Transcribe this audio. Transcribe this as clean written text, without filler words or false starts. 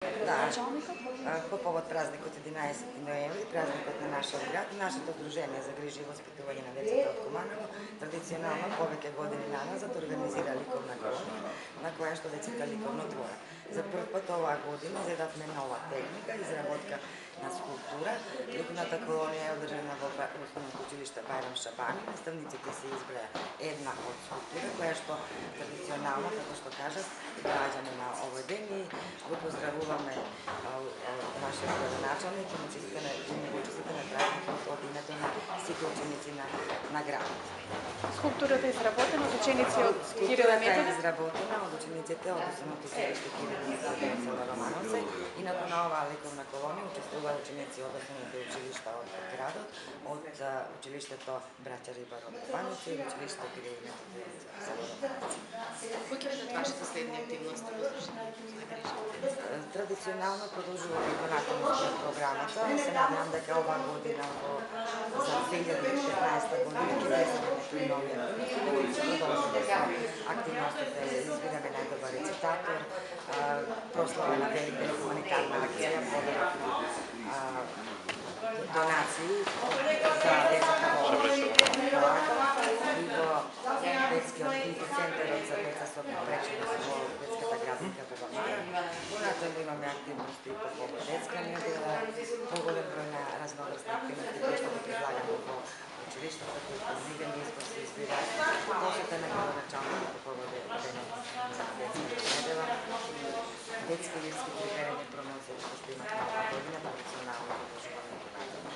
Да, по повод празникот 11 ноември, празникот на нашиот град, нашето Дружение за грижи и воспитување на децата од Куманово традиционално повеќе години наназад организира ликовна колонија на која што децата ликовно творат. За прв пат оваа година изедавме нова техника, изработка на скулптура. Ликовната колонија е одржана во Основното училиште Бајрам Шабани. Наставниците се избраја една од скулптура која што традиционално, како што кажат, граѓани на овој ден и го поздравуваме нашиот градоначалник и учениците на празникот од името на сите ученици на градот. Скулптурата е изработена од ученици од Кирил и Методи? Скулптурата е изработена од учениците од Основното училиште Кирил и Методи од село Романовци и на оваа ликовна колонија учествуваат ученици од основните училишта од градот, од училиштето Браќа Рибар од Романовци и училиштето Кирил и Методи од село Романовци. Кои ќе бидат вашите следни активности во Традиционално продолжуваме понатаму со програмата. Се надевам дека оваа година за 2015 година ќе влеземе во новиот продолжуваме со активностите, избираме најдобар рецитатор, прослава на Великден, хуманитарна акција, подарок на донации за децата во и во детскиот центарот за деца со преченост во детската градинка во Бамара. Понатаму имаме активности по повод детска недела, поголем број на разновrsни активности кои што ги предлагаме во училиштата, кои што зиден избор се избираат, посета на градоначалникот по повод денот на детската недела, детски лирски приперени промоции, што имат нова година, традиционално продолжуваме понатаму.